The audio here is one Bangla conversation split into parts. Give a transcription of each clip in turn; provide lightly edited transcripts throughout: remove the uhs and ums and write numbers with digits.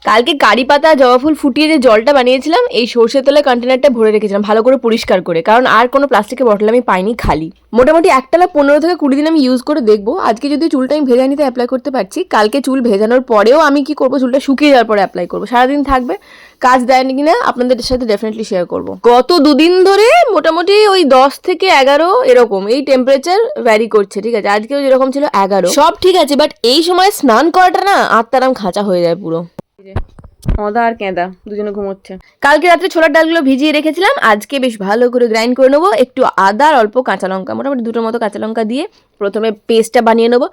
কালকে কারি পাতা জবা ফুল ফুটিয়ে যে জলটা বানিয়েছিলাম এই সর্ষের তেলের কন্টেনারটা ভরে রেখেছিলাম ভালো করে পরিষ্কার করে, কারণ আর কোনো প্লাস্টিকের বটল আমি পাইনি খালি। মোটামুটি একটানা 15 থেকে 20 দিন আমি ইউজ করে দেখবো। আজকে যদি চুলটা আমি ভেজা নিতে অ্যাপ্লাই করতে পারছি, কালকে চুল ভেজানোর পরেও আমি কি করবো, চুলটা শুকিয়ে যাওয়ার পরে অ্যাপ্লাই করবো, সারাদিন থাকবে। কাজ দেয়নি কিনা আপনাদের সাথে ডেফিনেটলি শেয়ার করবো। গত 2 দিন ধরে মোটামুটি ওই 10 থেকে 11 এরকম এই টেম্পারেচার ভ্যারি করছে, ঠিক আছে। আজকেও যেরকম ছিল 11, সব ঠিক আছে, বাট এই সময় স্নান করাটা না আত্মারাম খাঁচা হয়ে যায় পুরো। অদা আর কেঁদা দুজনে ঘুমোচ্ছে। কালকে রাত্রে ছোলার ডালগুলো ভিজিয়ে রেখেছিলাম, আজকে বেশ ভালো করে গ্রাইন্ড করে নেবো। একটু আদা আর অল্প কাঁচা লঙ্কা, মোটামুটি 2টোর মতো কাঁচা লঙ্কা দিয়ে প্রথমে পেস্টটা বানিয়ে নেবো।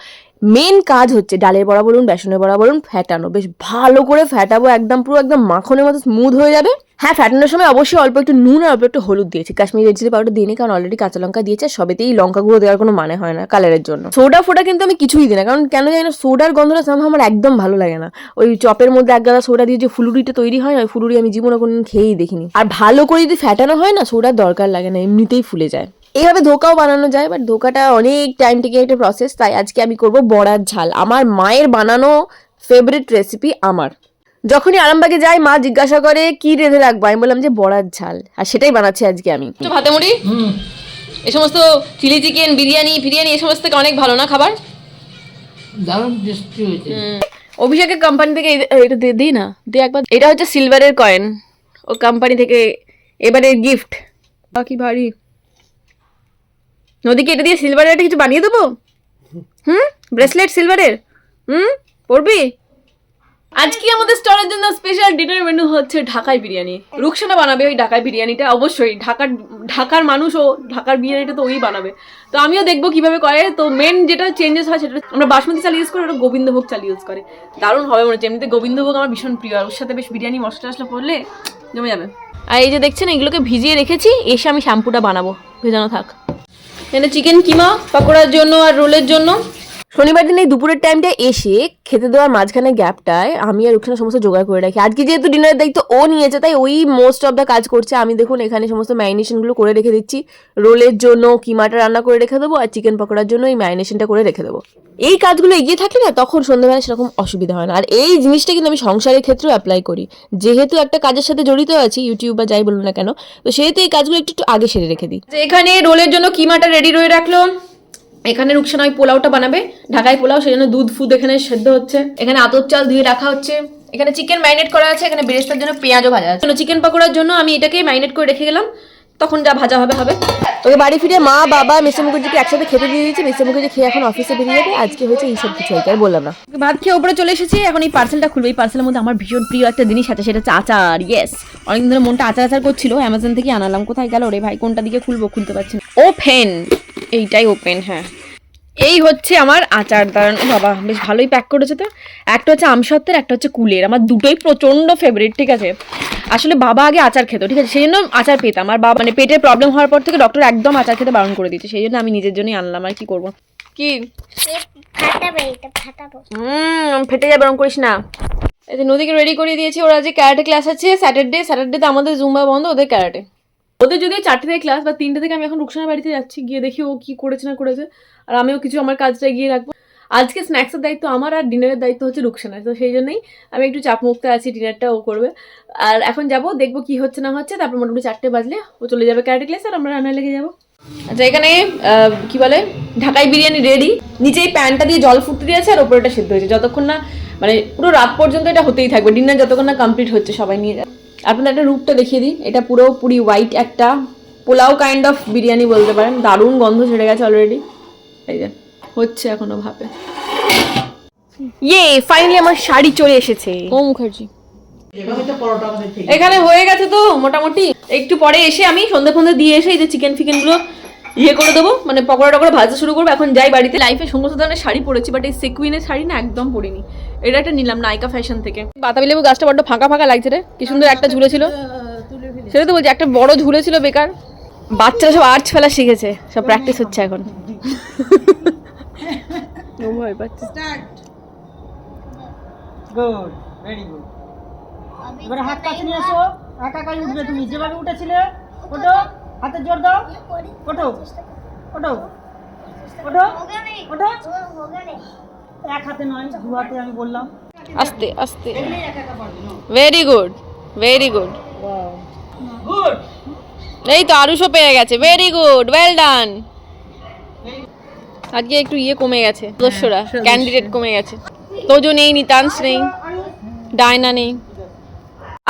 মেন কাজ হচ্ছে ডালের বড়া বলুন বেসনের বড়া বলুন ফ্যাটানো, বেশ ভালো করে ফ্যাটাবো, একদম পুরো একদম মাখনের মতো স্মুথ হয়ে যাবে। হ্যাঁ, ফ্যাটানোর সময় অবশ্যই অল্প একটু নুন আর অল্প একটু হলুদ দিয়েছি, কাশ্মীরি রেড চিলি পাউডার দিইনি, কারণ অলরেডি কাঁচা লঙ্কা দিয়েছে। সবেতেই লঙ্কা গুঁড়ো দেওয়ার কোনো মানে হয় না কালারের জন্য। সোডা ফোডা কিন্তু আমি কিছুই দিই না, কারণ কেন জানি না সোডার গন্ধটা আমার একদম ভালো লাগে না। ওই চপের মধ্যে এক গাদা সোডা দিয়ে যে ফুলুরিটা তৈরি হয় না, ওই ফুলুরি আমি জীবনে কোনোদিন খেয়েই দেখিনি। আর ভালো করে যদি ফ্যাটানো হয় না, সোডার দরকার লাগে না, এমনিতেই ফুলে যায়। এইভাবে ধোকাও বানানো যায়, বাট ধোকাটা অনেক টাইম টেকিং একটা প্রসেস। তাই আজকে আমি করব বড়ার ঝাল, আমার মায়ের বানানো ফেভারিট রেসিপি আমার। যখনই আরামবাগে যাই মা জিজ্ঞাসা করে কি রেঁধে রাখবো, আমি বললাম যে বড়ার ঝাল, আর সেটাই বানাচ্ছি আজকে আমি। ভাতে মুড়ি এই সমস্ত চিলি চিকেন বিরিয়ানি ফিরিয়ানি এই সমস্ত থেকে অনেক ভালো না খাবার, দারুণ টেস্টি হয়েছে। অভিষেকের কোম্পানি থেকে এটা দিই না, দিয়ে একবার। এটা হচ্ছে সিলভারের কয়েন, ও কোম্পানি থেকে এবারে গিফট। বাকি ভারী নদীকে এটা দিয়ে সিলভারের একটা কিছু বানিয়ে দেবো। ব্রেসলেট সিলভারের। পড়বি? আজকে আমাদের স্টলের জন্য স্পেশাল ডিনার মেনু হচ্ছে ঢাকাই বিরিয়ানি। রুকসানা বানাবে ওই ঢাকাই বিরিয়ানিটা, অবশ্যই ঢাকার মানুষ ও ঢাকার বিরিয়ানিটা তো ওই বানাবে। তো আমিও দেখবো কিভাবে করে। তো মেন যেটা চেঞ্জেস হয় সেটা আমরা বাসমতি চাল ইউজ করি, ওটা গোবিন্দভোগ চাল ইউজ করে, দারুণ হবে মনে হচ্ছে। এমনিতে গোবিন্দভোগ আমার ভীষণ প্রিয়, আর ওর সাথে বেশ বিরিয়ানি মশলা টশলা পড়লে জমে যাবে। আর এই যে দেখছেন এগুলোকে ভিজিয়ে রেখেছি, এসে আমি শ্যাম্পুটা বানাবো, ভেজানো থাক। এখানে চিকেন কিমা পাকোড়ার জন্য আর রোলের জন্য। শনিবার দিন এই দুপুরের টাইমটা এসে খেতে দেওয়ার মাঝখানে গ্যাপটায় আমি আর রুকসানা সমস্ত জোগাড় করে রাখি। আজকে যেহেতু ডিনারের দায়িত্ব ও নিয়েছে, তাই ওই মোস্ট অফ দ্য কাজ করছে। আমি দেখুন এখানে সমস্ত ম্যারিনেশনগুলো করে রেখে দিচ্ছি। রোলের জন্য কিমাটা রান্না করে রেখে দেবো, আর চিকেন পকোড়ার জন্য এই ম্যারিনেশনটা করে রেখে দেবো। এই কাজগুলো এগিয়ে থাকলে না তখন সন্ধ্যাবেলা সেরকম অসুবিধা হয় না। আর এই জিনিসটা কিন্তু আমি সংসারের ক্ষেত্রেও অ্যাপ্লাই করি, যেহেতু একটা কাজের সাথে জড়িত আছি, ইউটিউব বা যাই বলুন না কেন, তো সেহেতু এই কাজগুলো একটু আগে সেরে রেখে দিই। এখানে রোলের জন্য কিমাটা রেডি করে রাখলো। এখানে রুকসানা ওই পোলাওটা বানাবে, ঢাকাই পোলাও, সেই জন্য দুধ ফুদ এখানে সেদ্ধ হচ্ছে। এখানে আতপ চাল ধুয়ে রাখা হচ্ছে। এখানে চিকেন ম্যারিনেট করা আছে। এখানে বেরেস্তার জন্য পেঁয়াজও ভাজা আছে। চিকেন পকোড়ার জন্য আমি এটাকে ম্যারিনেট করে রেখে গেলাম, তখন যা ভাজা হবে হবে। ওকে বাড়ি ফিরে মা বাবা মিস্টার মুখার্জিকে একসাথে খেতে দিয়ে দিয়েছি। মিস্টার মুখার্জি খেয়ে এখন অফিসে বেরিয়ে যাবে। আজকে হয়েছে এইসব কিছু, আর বললাম না। ভাত খেয়ে উপরে চলে এসেছি, এখন এই পার্সেলটা খুলবো। এই পার্সেলের মধ্যে আমার ভীষণ প্রিয় একটা জিনিস আছে, সেটা হচ্ছে আচার। ইয়েস, অনেকদিন ধরে মনটা আচার আচার করছিল, অ্যামাজন থেকে আনালাম। কোথায় গেল রে ভাই, কোনটা দিকে খুলবো, খুলতে পারছি না। ওপেন, এইটাই ওপেন। হ্যাঁ, এই হচ্ছে আমার আচার। দাঁড়ান, বাবা বেশ ভালোই প্যাক করেছে তো। একটা হচ্ছে আমসত্ত্বের, একটা হচ্ছে কুলের। আমার দুটোই প্রচন্ড ফেভারিট, ঠিক আছে। আসলে বাবা আগে আচার খেত, ঠিক আছে, সেই জন্য আচার পেতাম। আর বাবা মানে পেটের প্রবলেম হওয়ার পর থেকে ডক্টর একদম আচার খেতে বারণ করে দিয়েছে, সেই জন্য আমি নিজের জন্যই আনলাম। আর কি করবো, কি ফেটে যাবে, বারণ করিস না। এই যে নদীকে রেডি করিয়ে দিয়েছি, ওরা যে ক্যারাটে ক্লাস আছে স্যাটারডেতে আমাদের জুম্বা বন্ধ, ওদের ক্যারাটে। ওদের যদি 4টে থেকে ক্লাস বা 3টে থেকে, আমি এখন রুকসানার বাড়িতে যাচ্ছি, গিয়ে দেখি ও কি করেছে না করেছে, আর আমিও কিছু আমার কাজটা গিয়ে রাখবো। আজকে স্ন্যাক্সের দায়িত্ব আমার, আর ডিনারের দায়িত্ব হচ্ছে রুকসানার। তো সেই জন্যই আমি একটু চাপ মুক্ত আছি, ডিনারটা ও করবে। আর এখন যাবো, দেখবো কি হচ্ছে না হচ্ছে, তারপর মোটামুটি 4টে বাজলে ও চলে যাবে ক্যারাটে ক্লাস, আর আমরা রান্নায় লেগে যাবো। আচ্ছা, এখানে কি বলে ঢাকাই বিরিয়ানি রেডি। নিচেই প্যানটা দিয়ে জল ফুটতে দিয়েছে, আর ওপরে এটা সিদ্ধ হয়েছে। যতক্ষণ না মানে পুরো রাত পর্যন্ত এটা হতেই থাকবে, ডিনার যতক্ষণ না কমপ্লিট হচ্ছে। সবাই নিয়ে যাবে। আপনাদের একটা রূপটা দেখিয়ে দিই, এটা পুরোপুরি হোয়াইট একটা পোলাও কাইন্ড অফ বিরিয়ানি বলতে পারেন। দারুণ গন্ধ ছেড়ে গেছে অলরেডি। এই যে হচ্ছে এখনো ভাবে। ইয়ে ফাইনালি আমার শাড়ি চলে এসেছে। ও মুখার্জি এখানে হয়ে গেছে তো মোটামুটি। একটু পরে এসে আমি সন্ধ্যে ফন্ধে দিয়ে এসে এই যে চিকেন ফিকেন গুলো ইয়ে করে দেবো, মানে পকোড়া টকোড়া ভাজতে শুরু করবো। এখন যাই বাড়িতে। লাইফে সমস্ত ধরনের শাড়ি পরেছি, বাট এই সিকুইনের শাড়ি না একদম পরিনি। এটা একটা নিলাম নাইকা ফ্যাশন থেকে। বাতাবি লেবু গাছটা বড্ড ফাঁকা ফাঁকা লাগছে রে, কি সুন্দর একটা ঝুলেছিল। সেটা তো বলছি, একটা বড় ঝুলেছিল বেকার। বাচ্চারা সব আর্টস ফেলা শিখেছে, সব প্র্যাকটিস হচ্ছে এখন। ভয় পাচ্ছে। Good, very good. এবারে হাত কাছে নিয়ে এসো, একা একাই উঠবে তুমি, যেভাবে উঠেছিলে। ওঠো, হাতে জোর দাও। ওঠো ওঠো ওঠো ওঠো। এক হাতে নয়, দু হাতে আমি বললাম। আস্তে আস্তে, দেখলেই একা একা পারবে না। Very good, very good. Good. এই তো আরুষও পেয়ে গেছে, ভেরি গুড, ওয়েল ডান। আজকে একটু ইয়ে কমে গেছে, সদস্যরা ক্যান্ডিডেট কমে গেছে। তোজো নেই, নিতাংশ নেই, ডায়না নেই।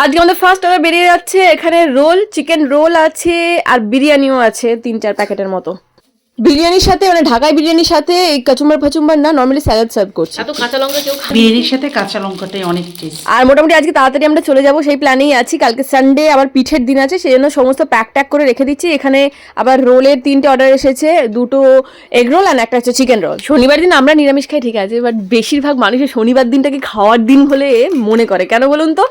আজকে আমাদের ফার্স্ট অর্ডার বেরিয়ে যাচ্ছে। এখানে রোল, চিকেন রোল আছে আর বিরিয়ানিও আছে 3-4 প্যাকেটের মতো। বিরিয়ানির সাথে মানে ঢাকাই বিরিয়ানির সাথে এই কাচুম্বার ফাচুম্বার না, নর্মালি স্যালাড সার্ভ করছে। এত কাঁচা লঙ্কা কেউ খায়? বিরিয়ানির সাথে কাঁচা লঙ্কাটাই অনেক টেস্ট। আর মোটামুটি আজকে তাড়াতাড়ি আমরা চলে যাব সেই প্ল্যানেই আছি। কালকে সানডে আবার পিঠের দিন আছে, সেই জন্য সমস্ত প্যাক ট্যাক করে রেখে দিচ্ছি। এখানে আবার রোলের 3টে অর্ডার এসেছে, 2টো এগ রোল আর একটা হচ্ছে চিকেন রোল। শনিবার দিন আমরা নিরামিষ খাই ঠিক আছে, বাট বেশিরভাগ মানুষের শনিবার দিনটাকে খাওয়ার দিন বলে মনে করে। কেন বলুন তো?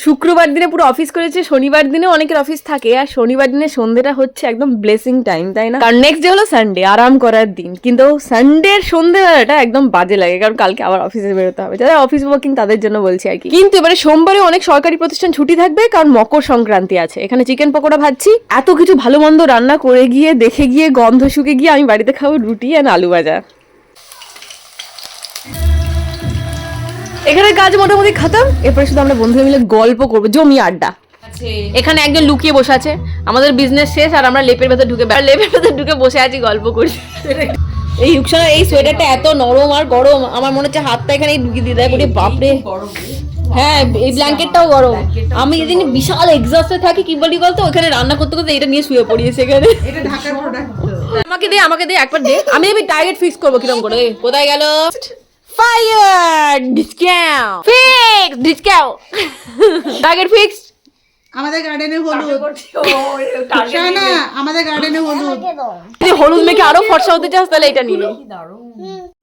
শুক্রবার দিনে পুরো অফিস করেছে, শনিবার দিনেও অনেকের অফিস থাকে, আর শনিবার দিনে সন্ধ্যেটা হচ্ছে একদম ব্লেসিং টাইম, তাই না? কারণ নেক্সট ডে হলো সানডে, আরাম করার দিন। কিন্তু সানডের সন্ধ্যেবেলাটা একদম বাজে লাগে, কারণ কালকে আবার অফিসে বেরোতে হবে। যারা অফিস ওয়ার্কিং তাদের জন্য বলছি আর কি। কিন্তু এবারে সোমবারে অনেক সরকারি প্রতিষ্ঠান ছুটি থাকবে, কারণ মকর সংক্রান্তি আছে। এখানে চিকেন পকোড়া ভাজছি। এত কিছু ভালো মন্দ রান্না করে গিয়ে, দেখে গিয়ে, গন্ধ শুকে গিয়ে আমি বাড়িতে খাবো রুটি আর আলু ভাজা। এখানে কাজ মোটামুটি খতম। এরপরে শুধু আমরা বন্ধুরা মিলে গল্প করবো, জমি আড্ডা। এখানে একজন লুকিয়ে বসে আছে, আমাদের বিজনেস শেষ আর আমরা লেপের ভেতর ঢুকে বসে আছি, গল্প করছি। এই রুকসানার এই সোয়েটারটা এত নরম আর গরম, আমার মনে হচ্ছে হাতটা এখানে ঢুকিয়ে দিয়ে দেয়। বাপরে, হ্যাঁ এই ব্ল্যাঙ্কেটটাও গরম। আমি যেদিন বিশাল এক্সস্টে থাকি, কি বলি বলতো, ওখানে রান্না করতে করতে এটা নিয়ে শুয়ে পড়ি সেখানে। আমাকে দে একবার দে, আমি টার্গেট ফিক্স করবো কিরকম করে। কোথায় গেল? Fire discount, fix discount, target fix. আমাদের গার্ডেনে হলুদ, না আমাদের গার্ডেনে হলুদ। যদি হলুদ মেখে আরো ফর্সা হতে চাস তাহলে এটা নিয়ে।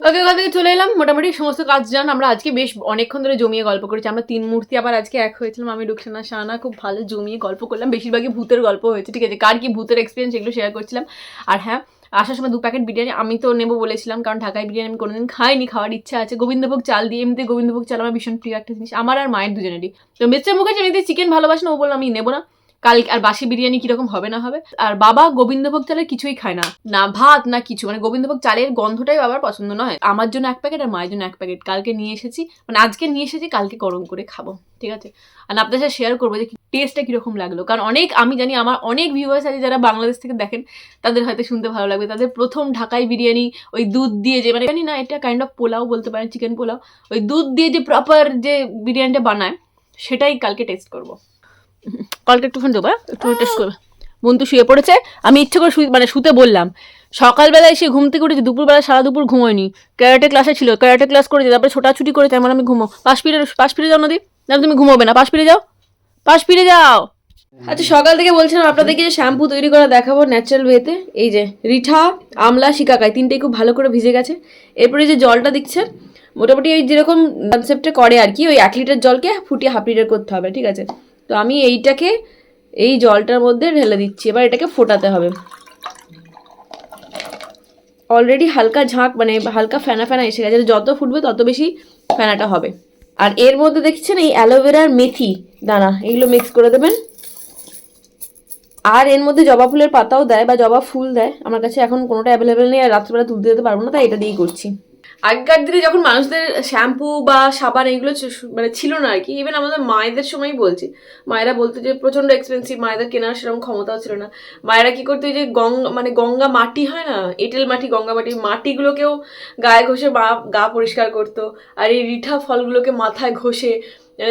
ওকে, ওখান থেকে চলে এলাম, মোটামুটি সমস্ত কাজ জান। আমরা আজকে বেশ অনেকক্ষণ ধরে জমিয়ে গল্প করেছি। আমরা 3 মূর্তি আবার আজকে এক হয়েছিলাম, আমি রুকসানা শাহানা, খুব ভালো জমিয়ে গল্প করলাম। বেশিরভাগই ভূতের গল্প হয়েছে, ঠিক আছে? কার কি ভূতের এক্সপিরিয়েন্স এগুলো শেয়ার করছিলাম। আর হ্যাঁ, আসার সময় 2 প্যাকেট বিরিয়ানি আমি তো নেবো বলেছিলাম, কারণ ঢাকায় বিরিয়ানি আমি কোনোদিন খাইনি, খাওয়ার ইচ্ছা আছে। গোবিন্দভোগ চাল দিয়ে, এমনিতে গোবিন্দভোগ চাল আমার ভীষণ প্রিয় একটা জিনিস, আমার আর মায়ের দুজনেরই। তো মিস্টার মুখার্জি এমনিতে চিকেন ভালোবাসেন, ও বললাম আমি নেবো না। কাল আর বাসি বিরিয়ানি কিরকম হবে না হবে। আর বাবা গোবিন্দভোগ চালের কিছুই খায় না, না ভাত না কিছু, মানে গোবিন্দভোগ চালের গন্ধটাই বাবার পছন্দ নয়। আমার জন্য 1 প্যাকেট আর মায়ের জন্য 1 প্যাকেট কালকে নিয়ে এসেছি, মানে আজকে নিয়ে এসেছি, কালকে গরম করে খাবো, ঠিক আছে? আর আপনাদের সাথে শেয়ার করবো যে টেস্টটা কিরকম লাগলো। কারণ আমি জানি আমার অনেক ভিউয়ার্স আছে যারা বাংলাদেশ থেকে দেখেন, তাদের হয়তো শুনতে ভালো লাগবে। তাদের প্রথম ঢাকাই বিরিয়ানি ওই দুধ দিয়ে, যে মানে জানি না, এটা কাইন্ড অফ পোলাও বলতে পারেন, চিকেন পোলাও, ওই দুধ দিয়ে যে প্রপার যে বিরিয়ানিটা বানায়, সেটাই কালকে টেস্ট করবো। কালকে একটু ফোন দেবো, একটু টেস্ট করবে। বন্ধু শুয়ে পড়েছে, আমি ইচ্ছে করে শুতে বললাম। সকালবেলায় সে ঘুম থেকে উঠেছে, দুপুরবেলা সারা দুপুর ঘুমোয়নি, ক্যারাটে ক্লাসে ছিল, ক্যারাটে ক্লাস করেছে, তারপরে ছোটাছুটি করে, তেমন আমি ঘুমো। পাশ ফিরে যাও নদী, না তুমি ঘুমোবে না, পাশ ফিরে যাও। আচ্ছা, সকাল থেকে বলছিলাম আপনাদেরকে যে শ্যাম্পু তৈরি করা দেখাবো ন্যাচারাল ওয়েতে। এই যে রিঠা, আমলা, শিকাকাই 3টেই খুব ভালো করে ভিজে গেছে। এরপরে যে জলটা দিচ্ছে, মোটামুটি ওই যেরকম কনসেপ্টে করে আর কি, ওই 1 লিটার জলকে ফুটিয়ে 1/2 লিটার করতে হবে, ঠিক আছে? তো আমি এইটাকে এই জলটার মধ্যে ঢেলে দিচ্ছি। এবার এটাকে ফোটাতে হবে। অলরেডি হালকা ঝাঁক, মানে হালকা ফেনা ফেনা এসে গেছে, যত ফুটবে তত বেশি ফেনাটা হবে। আর এর মধ্যে দেখছেন এই অ্যালোভেরার মেথি দানা, এগুলো মিক্স করে দেবেন। আর এর মধ্যে জবা ফুলের পাতাও দেয় বা জবা ফুল দেয়, আমার কাছে এখন কোনোটা অ্যাভেলেবেল নেই আর রাত্রিবেলা তুলতে যেতে পারবো না, তাই এটা দিয়েই করছি। আগেকার দিনে যখন মানুষদের শ্যাম্পু বা সাবান এগুলো মানে ছিল না আর কি, ইভেন আমাদের মায়েদের সময়ই বলছি, মায়েরা বলতো যে প্রচন্ড এক্সপেন্সিভ, মায়েদের কেনার সেরকম ক্ষমতাও ছিল না। মায়েরা কি করতো, যে গঙ্গা মাটি হয় না, এঁটেল মাটি, গঙ্গা মাটিগুলোকেও গায়ে ঘষে গা পরিষ্কার করতো। আর এই রিঠা ফলগুলোকে মাথায় ঘষে,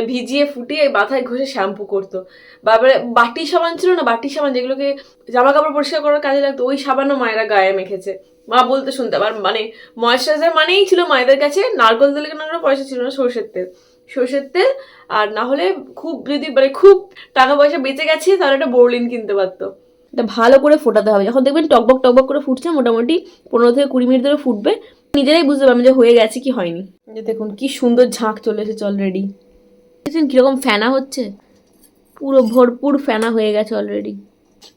ভিজিয়ে ফুটিয়ে মাথায় ঘষে শ্যাম্পু করতো। তারপরে বাটি সাবান ছিল না, বাটি সাবান যেগুলোকে জামা কাপড় পরিষ্কার করার কাজে লাগতো, ওই সাবানও মায়েরা গায়ে মেখেছে। মা বলতে শুনতে, আর মানে ময়েশ্চারাইজার মানেই ছিল মায়েদের কাছে নারকেল তেল কেনার পয়সা ছিল না, সর্ষের তেল আর না হলে খুব যদি মানে খুব টাকা পয়সা বেঁচে গেছে তাহলে একটা বোরলিন কিনতে পারতো। এটা ভালো করে ফোটাতে হবে, যখন দেখবেন টকবক করে ফুটছে, মোটামুটি 15 থেকে 20 মিনিট ধরে ফুটবে, নিজেরাই বুঝতে পারবেন যে হয়ে গেছে কি হয়নি। যে দেখুন কি সুন্দর ঝাঁক চলে এসেছে অলরেডি, দেখছেন কিরকম ফেনা হচ্ছে, পুরো ভরপুর ফেনা হয়ে গেছে অলরেডি।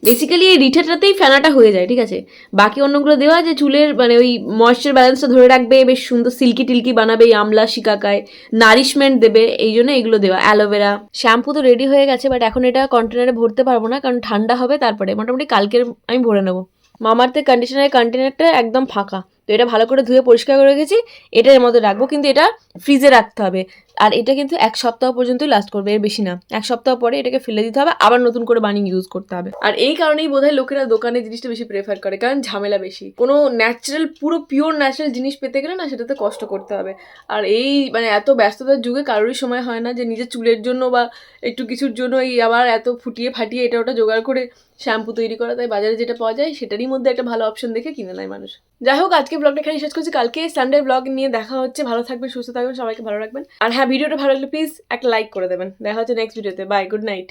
বেসিক্যালি এই রিঠাটাতেই ফেনাটা হয়ে যায়, ঠিক আছে? বাকি অন্যগুলো দেওয়া যে চুলের মানে ওই ময়েশ্চার ব্যালেন্সটা ধরে রাখবে, বেশ সুন্দর সিল্কি টিল্কি বানাবে, আমলা, শিকাকায় নারিশমেন্ট দেবে, এই জন্য এগুলো দেওয়া। অ্যালোভেরা, শ্যাম্পু তো রেডি হয়ে গেছে, বাট এখন এটা কন্টেনারে ভরতে পারবো না, কারণ ঠান্ডা হবে। তারপরে মোটামুটি কালকের আমি ভরে নেবো। মামাআর্থের কন্ডিশনারের কন্টেনারটা একদম ফাঁকা, তো এটা ভালো করে ধুয়ে পরিষ্কার করে রেখেছি, এটার মধ্যে রাখবো। কিন্তু এটা ফ্রিজে রাখতে হবে, আর এটা কিন্তু 1 সপ্তাহ পর্যন্তই লাস্ট করবে, এর বেশি না। 1 সপ্তাহ পরে এটাকে ফেলে দিতে হবে, আবার নতুন করে বানিয়ে ইউজ করতে হবে। আর এই কারণেই বোধহয় লোকেরা দোকানে জিনিসটা বেশি প্রেফার করে, কারণ ঝামেলা বেশি। কোনো ন্যাচারাল, পুরো পিওর ন্যাচারাল জিনিস পেতে গেলে না সেটাতে কষ্ট করতে হবে। আর এই মানে এত ব্যস্ততার যুগে কারোরই সময় হয় না যে নিজের চুলের জন্য বা একটু কিছুর জন্য এই আবার এত ফুটিয়ে ফাটিয়ে এটা ওটা জোগাড় করে শ্যাম্পু তৈরি করা। তাই বাজারে যেটা পাওয়া যায় সেটারই মধ্যে একটা ভালো অপশন দেখে কিনে নেয় মানুষ। যাই হোক, আজকে ব্লগটা এখানে শেষ করছি। কালকে সানডে ব্লগ নিয়ে দেখা হচ্ছে। ভালো থাকবেন, সুস্থ থাকবেন, সবাইকে ভালো রাখবেন। আর হ্যাঁ, ভিডিওটা ভালো লাগলে প্লিজ একটা লাইক করে দেবেন। দেখা হচ্ছে নেক্সট ভিডিওতে। Bye, good night.